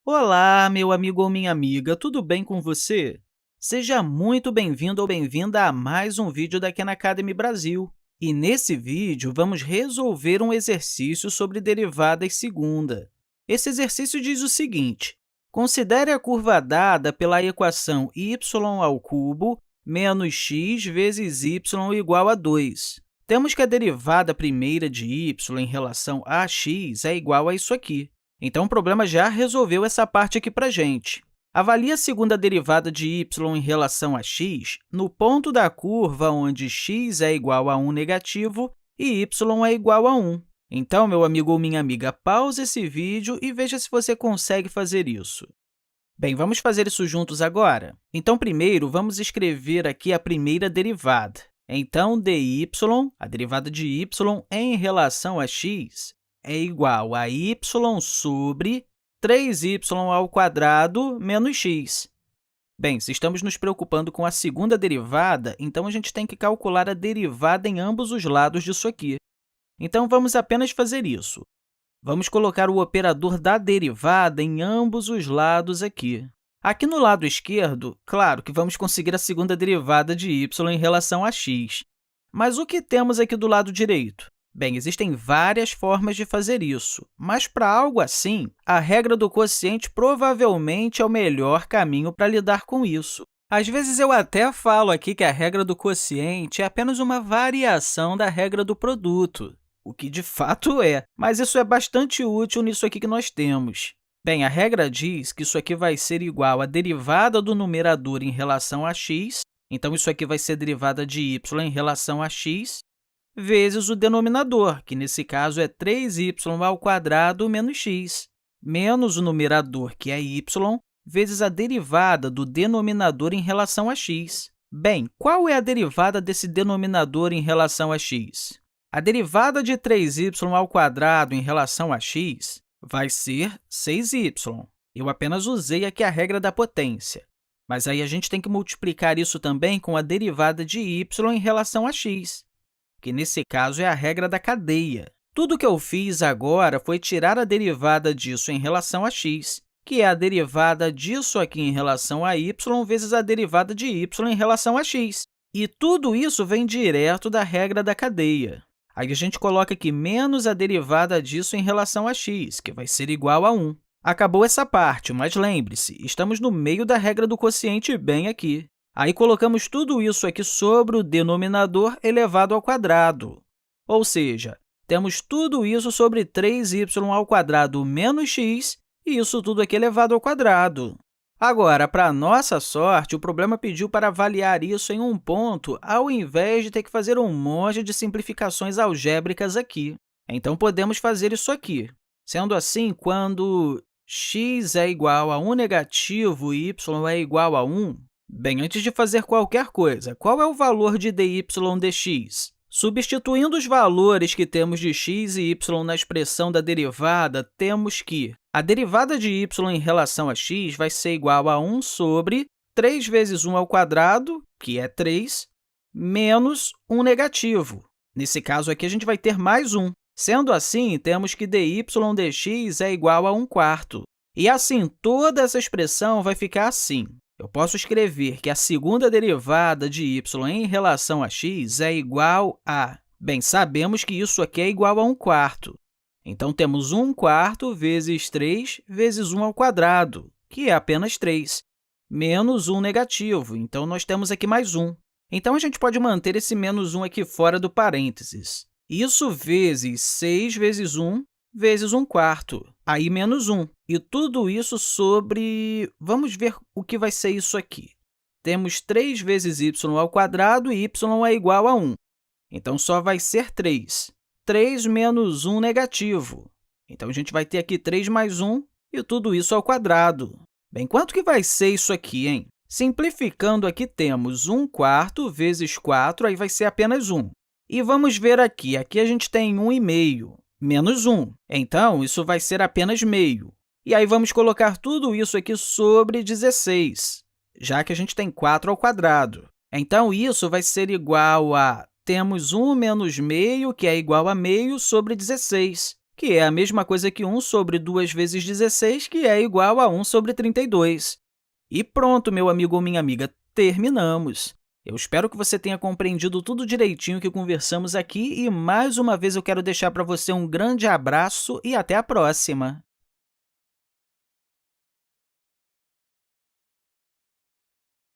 Olá, meu amigo ou minha amiga, tudo bem com você? Seja muito bem-vindo ou bem-vinda a mais um vídeo da Khan Academy Brasil. E nesse vídeo, vamos resolver um exercício sobre derivadas segunda. Esse exercício diz o seguinte: considere a curva dada pela equação y ao cubo menos x vezes y igual a 2. Temos que a derivada primeira de y em relação a x é igual a isso aqui. Então, o problema já resolveu essa parte aqui para a gente. Avalie a segunda derivada de y em relação a x no ponto da curva onde x é igual a 1 negativo e y é igual a 1. Então, meu amigo ou minha amiga, pause esse vídeo e veja se você consegue fazer isso. Bem, vamos fazer isso juntos agora? Então, primeiro, vamos escrever aqui a primeira derivada. Então, dy, a derivada de y em relação a x, é igual a y sobre 3y² menos x. Bem, se estamos nos preocupando com a segunda derivada, então a gente tem que calcular a derivada em ambos os lados disso aqui. Então, vamos apenas fazer isso. Vamos colocar o operador da derivada em ambos os lados aqui. Aqui no lado esquerdo, claro que vamos conseguir a segunda derivada de y em relação a x. Mas o que temos aqui do lado direito? Bem, existem várias formas de fazer isso, mas para algo assim, a regra do quociente provavelmente é o melhor caminho para lidar com isso. Às vezes, eu até falo aqui que a regra do quociente é apenas uma variação da regra do produto, o que de fato é, mas isso é bastante útil nisso aqui que nós temos. Bem, a regra diz que isso aqui vai ser igual à derivada do numerador em relação a x, então isso aqui vai ser a derivada de y em relação a x, vezes o denominador, que nesse caso é 3y² menos x, menos o numerador, que é y, vezes a derivada do denominador em relação a x. Bem, qual é a derivada desse denominador em relação a x? A derivada de 3y² em relação a x vai ser 6y. Eu apenas usei aqui a regra da potência. Mas aí a gente tem que multiplicar isso também com a derivada de y em relação a x, que nesse caso é a regra da cadeia. Tudo que eu fiz agora foi tirar a derivada disso em relação a x, que é a derivada disso aqui em relação a y vezes a derivada de y em relação a x. E tudo isso vem direto da regra da cadeia. Aí a gente coloca aqui menos a derivada disso em relação a x, que vai ser igual a 1. Acabou essa parte, mas lembre-se, estamos no meio da regra do quociente bem aqui. Aí, colocamos tudo isso aqui sobre o denominador elevado ao quadrado. Ou seja, temos tudo isso sobre 3y² menos x, e isso tudo aqui elevado ao quadrado. Agora, para nossa sorte, o problema pediu para avaliar isso em um ponto, ao invés de ter que fazer um monte de simplificações algébricas aqui. Então, podemos fazer isso aqui. Sendo assim, quando x é igual a 1 negativo e y é igual a 1, bem, antes de fazer qualquer coisa, qual é o valor de dy dx? Substituindo os valores que temos de x e y na expressão da derivada, temos que a derivada de y em relação a x vai ser igual a 1 sobre 3 vezes 1², que é 3, menos 1 negativo. Nesse caso aqui, a gente vai ter mais 1. Sendo assim, temos que dy dx é igual a 1/4. E assim, toda essa expressão vai ficar assim. Eu posso escrever que a segunda derivada de y em relação a x é igual a... Bem, sabemos que isso aqui é igual a 1/4. Então, temos 1/4 vezes 3 vezes 1², que é apenas 3, menos 1 negativo. Então, nós temos aqui mais 1. Então, a gente pode manter esse menos 1 aqui fora do parênteses. Isso vezes 6 vezes 1 vezes 1/4, aí menos 1. E tudo isso sobre... Vamos ver o que vai ser isso aqui. Temos 3 vezes y² e y é igual a 1. Então, só vai ser 3. 3 menos 1 negativo. Então, a gente vai ter aqui 3 mais 1 e tudo isso ao quadrado. Bem, quanto que vai ser isso aqui, hein? Simplificando aqui, temos 1/4 vezes 4, aí vai ser apenas 1. E vamos ver aqui, aqui a gente tem 1,5, menos 1. Então, isso vai ser apenas meio. E aí, vamos colocar tudo isso aqui sobre 16, já que a gente tem 4 ao quadrado. Então, isso vai ser igual a... Temos 1 menos meio, que é igual a meio, sobre 16. que é a mesma coisa que 1 sobre 2 vezes 16, que é igual a 1 sobre 32. E pronto, meu amigo ou minha amiga, terminamos! Eu espero que você tenha compreendido tudo direitinho que conversamos aqui e, mais uma vez, eu quero deixar para você um grande abraço e até a próxima!